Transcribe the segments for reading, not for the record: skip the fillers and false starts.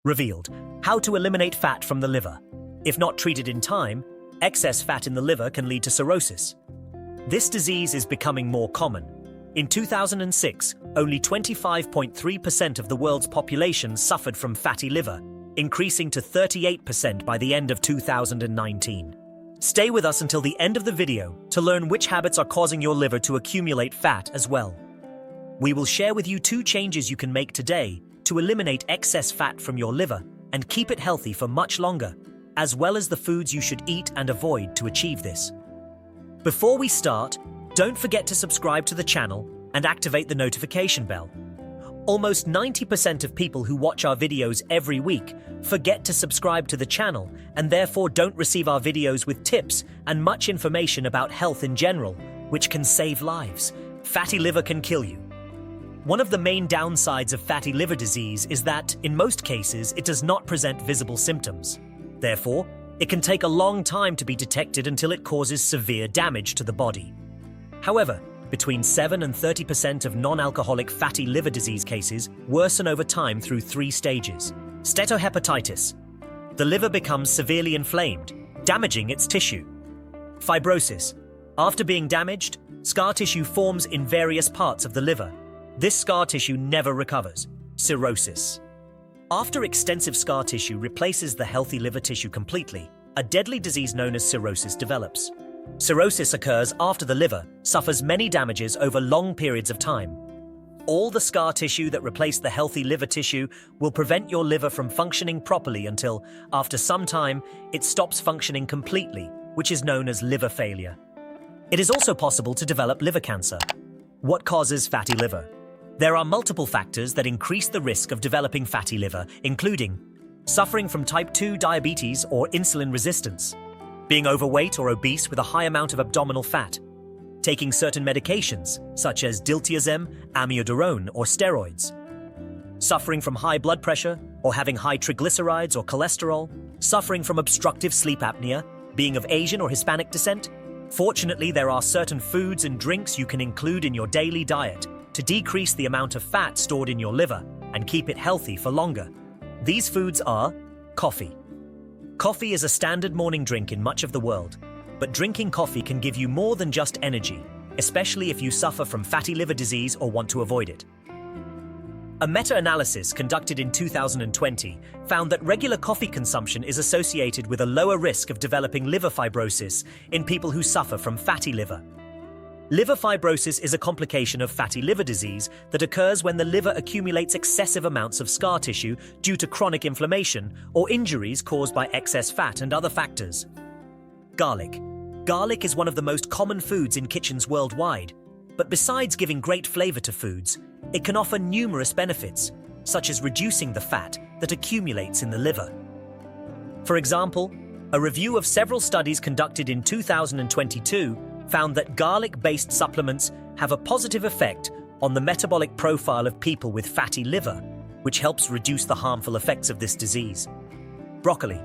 Revealed: how to eliminate fat from the liver. If not treated in time, excess fat in the liver can lead to cirrhosis. This disease is becoming more common. In 2006, only 25.3% of the world's population suffered from fatty liver, increasing to 38% by the end of 2019. Stay with us until the end of the video to learn which habits are causing your liver to accumulate fat as well. We will share with you 2 changes you can make today to eliminate excess fat from your liver and keep it healthy for much longer, as well as the foods you should eat and avoid to achieve this. Before we start, don't forget to subscribe to the channel and activate the notification bell. Almost 90% of people who watch our videos every week forget to subscribe to the channel and therefore don't receive our videos with tips and much information about health in general, which can save lives. Fatty liver can kill you. One of the main downsides of fatty liver disease is that, in most cases, it does not present visible symptoms. Therefore, it can take a long time to be detected until it causes severe damage to the body. However, between 7 and 30% of non-alcoholic fatty liver disease cases worsen over time through 3 stages. Steatohepatitis. The liver becomes severely inflamed, damaging its tissue. Fibrosis. After being damaged, scar tissue forms in various parts of the liver. This scar tissue never recovers. Cirrhosis. After extensive scar tissue replaces the healthy liver tissue completely, a deadly disease known as cirrhosis develops. Cirrhosis occurs after the liver suffers many damages over long periods of time. All the scar tissue that replaced the healthy liver tissue will prevent your liver from functioning properly until, after some time, it stops functioning completely, which is known as liver failure. It is also possible to develop liver cancer. What causes fatty liver? There are multiple factors that increase the risk of developing fatty liver, including suffering from type 2 diabetes or insulin resistance, being overweight or obese with a high amount of abdominal fat, taking certain medications such as diltiazem, amiodarone, or steroids, suffering from high blood pressure or having high triglycerides or cholesterol, suffering from obstructive sleep apnea, being of Asian or Hispanic descent. Fortunately, there are certain foods and drinks you can include in your daily diet to decrease the amount of fat stored in your liver and keep it healthy for longer. These foods are coffee. Coffee is a standard morning drink in much of the world, but drinking coffee can give you more than just energy, especially if you suffer from fatty liver disease or want to avoid it. A meta-analysis conducted in 2020 found that regular coffee consumption is associated with a lower risk of developing liver fibrosis in people who suffer from fatty liver. Liver fibrosis is a complication of fatty liver disease that occurs when the liver accumulates excessive amounts of scar tissue due to chronic inflammation or injuries caused by excess fat and other factors. Garlic. Garlic is one of the most common foods in kitchens worldwide, but besides giving great flavor to foods, it can offer numerous benefits, such as reducing the fat that accumulates in the liver. For example, a review of several studies conducted in 2022 found that garlic-based supplements have a positive effect on the metabolic profile of people with fatty liver, which helps reduce the harmful effects of this disease. Broccoli.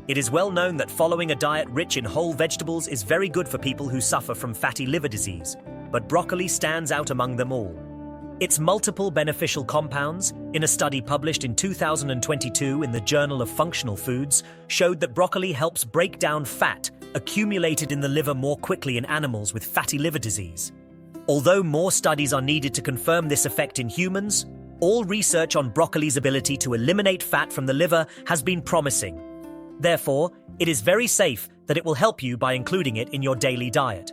It is well known that following a diet rich in whole vegetables is very good for people who suffer from fatty liver disease, but broccoli stands out among them all. Its multiple beneficial compounds, in a study published in 2022 in the Journal of Functional Foods, showed that broccoli helps break down fat accumulated in the liver more quickly in animals with fatty liver disease. Although more studies are needed to confirm this effect in humans, all research on broccoli's ability to eliminate fat from the liver has been promising. Therefore, it is very safe that it will help you by including it in your daily diet.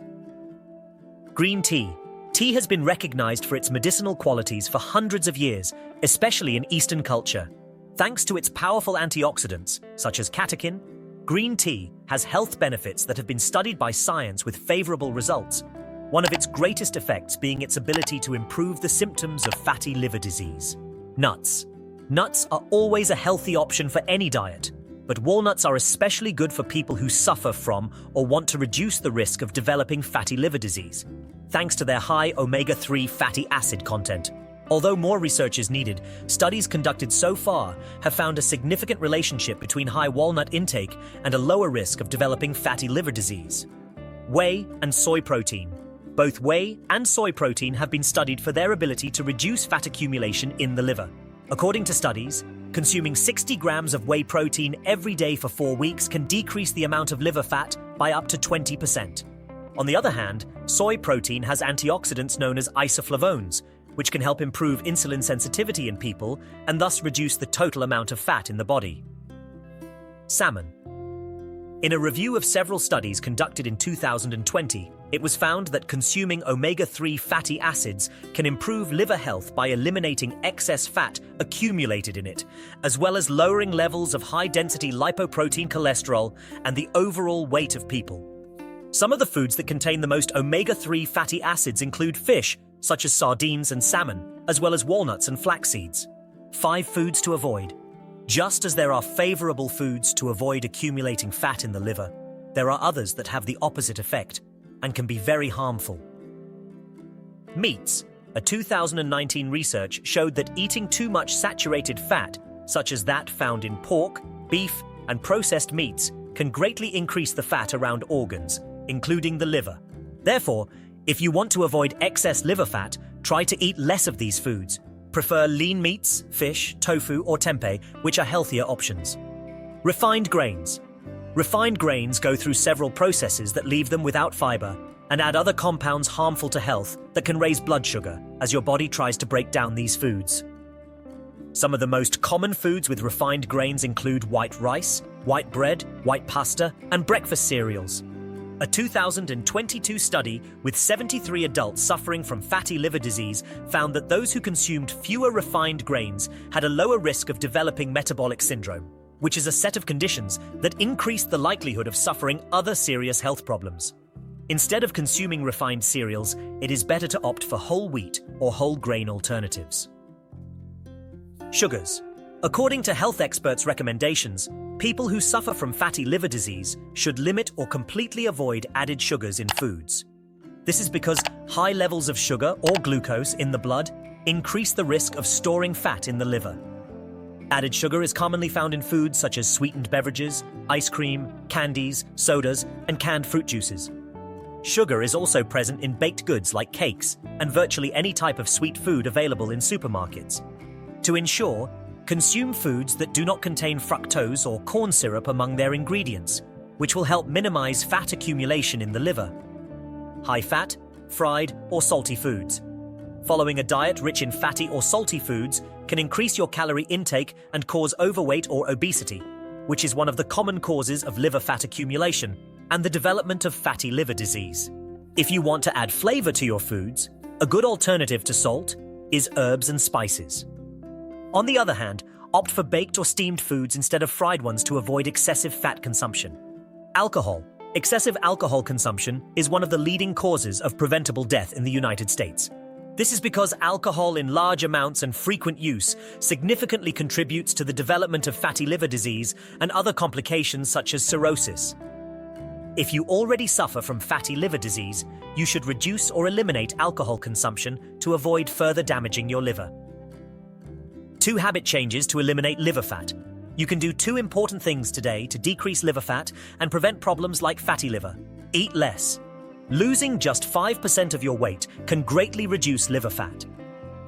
Green tea. Tea has been recognized for its medicinal qualities for hundreds of years, especially in Eastern culture. Thanks to its powerful antioxidants, such as catechin, green tea has health benefits that have been studied by science with favorable results, one of its greatest effects being its ability to improve the symptoms of fatty liver disease. Nuts. Nuts are always a healthy option for any diet, but walnuts are especially good for people who suffer from or want to reduce the risk of developing fatty liver disease, thanks to their high omega-3 fatty acid content. Although more research is needed, studies conducted so far have found a significant relationship between high walnut intake and a lower risk of developing fatty liver disease. Whey and soy protein. Both whey and soy protein have been studied for their ability to reduce fat accumulation in the liver. According to studies, Consuming 60 grams of whey protein every day for 4 weeks can decrease the amount of liver fat by up to 20%. On the other hand, soy protein has antioxidants known as isoflavones, which can help improve insulin sensitivity in people and thus reduce the total amount of fat in the body. Salmon. In a review of several studies conducted in 2020, it was found that consuming omega-3 fatty acids can improve liver health by eliminating excess fat accumulated in it, as well as lowering levels of high-density lipoprotein cholesterol and the overall weight of people. Some of the foods that contain the most omega-3 fatty acids include fish, such as sardines and salmon, as well as walnuts and flax seeds. 5 foods to avoid. Just as there are favorable foods to avoid accumulating fat in the liver, there are others that have the opposite effect and can be very harmful. Meats. A 2019 research showed that eating too much saturated fat, such as that found in pork, beef, and processed meats, can greatly increase the fat around organs, including the liver. Therefore, if you want to avoid excess liver fat, try to eat less of these foods. Prefer lean meats, fish, tofu, or tempeh, which are healthier options. Refined grains. Refined grains go through several processes that leave them without fiber and add other compounds harmful to health that can raise blood sugar as your body tries to break down these foods. Some of the most common foods with refined grains include white rice, white bread, white pasta, and breakfast cereals. A 2022 study with 73 adults suffering from fatty liver disease found that those who consumed fewer refined grains had a lower risk of developing metabolic syndrome, which is a set of conditions that increase the likelihood of suffering other serious health problems. Instead of consuming refined cereals, it is better to opt for whole wheat or whole grain alternatives. Sugars. According to health experts' recommendations, people who suffer from fatty liver disease should limit or completely avoid added sugars in foods. This is because high levels of sugar or glucose in the blood increase the risk of storing fat in the liver. Added sugar is commonly found in foods such as sweetened beverages, ice cream, candies, sodas, and canned fruit juices. Sugar is also present in baked goods like cakes and virtually any type of sweet food available in supermarkets. To ensure, consume foods that do not contain fructose or corn syrup among their ingredients, which will help minimize fat accumulation in the liver. High-fat, fried, or salty foods. Following a diet rich in fatty or salty foods can increase your calorie intake and cause overweight or obesity, which is one of the common causes of liver fat accumulation and the development of fatty liver disease. If you want to add flavor to your foods, a good alternative to salt is herbs and spices. On the other hand, opt for baked or steamed foods instead of fried ones to avoid excessive fat consumption. Alcohol. Excessive alcohol consumption is one of the leading causes of preventable death in the United States. This is because alcohol in large amounts and frequent use significantly contributes to the development of fatty liver disease and other complications such as cirrhosis. If you already suffer from fatty liver disease, you should reduce or eliminate alcohol consumption to avoid further damaging your liver. 2 habit changes to eliminate liver fat. You can do 2 important things today to decrease liver fat and prevent problems like fatty liver. Eat less. Losing just 5% of your weight can greatly reduce liver fat.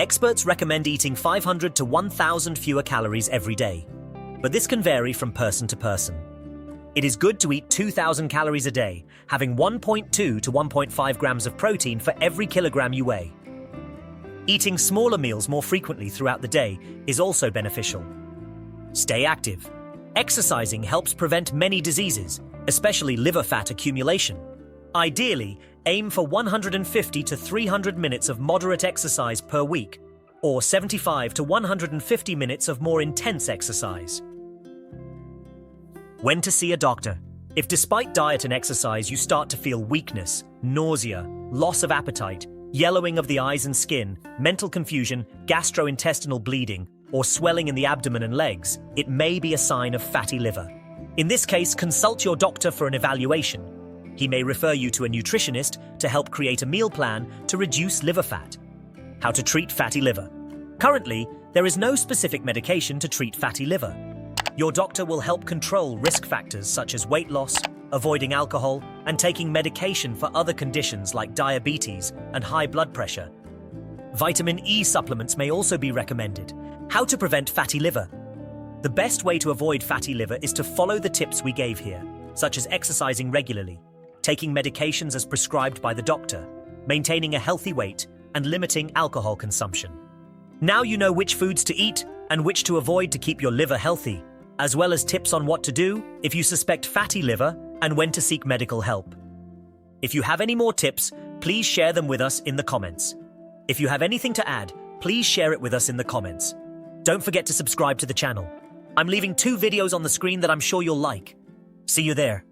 Experts recommend eating 500 to 1,000 fewer calories every day, but this can vary from person to person. It is good to eat 2,000 calories a day, having 1.2 to 1.5 grams of protein for every kilogram you weigh. Eating smaller meals more frequently throughout the day is also beneficial. Stay active. Exercising helps prevent many diseases, especially liver fat accumulation. Ideally, aim for 150 to 300 minutes of moderate exercise per week, or 75 to 150 minutes of more intense exercise. When to see a doctor. If despite diet and exercise you start to feel weakness, nausea, loss of appetite, yellowing of the eyes and skin, mental confusion, gastrointestinal bleeding, or swelling in the abdomen and legs, it may be a sign of fatty liver. In this case, consult your doctor for an evaluation. He may refer you to a nutritionist to help create a meal plan to reduce liver fat. How to treat fatty liver. Currently, there is no specific medication to treat fatty liver. Your doctor will help control risk factors such as weight loss, avoiding alcohol, and taking medication for other conditions like diabetes and high blood pressure. Vitamin E supplements may also be recommended. How to prevent fatty liver. The best way to avoid fatty liver is to follow the tips we gave here, such as exercising regularly, taking medications as prescribed by the doctor, maintaining a healthy weight, and limiting alcohol consumption. Now you know which foods to eat and which to avoid to keep your liver healthy, as well as tips on what to do if you suspect fatty liver and when to seek medical help. If you have any more tips, please share them with us in the comments. If you have anything to add, please share it with us in the comments. Don't forget to subscribe to the channel. I'm leaving 2 videos on the screen that I'm sure you'll like. See you there.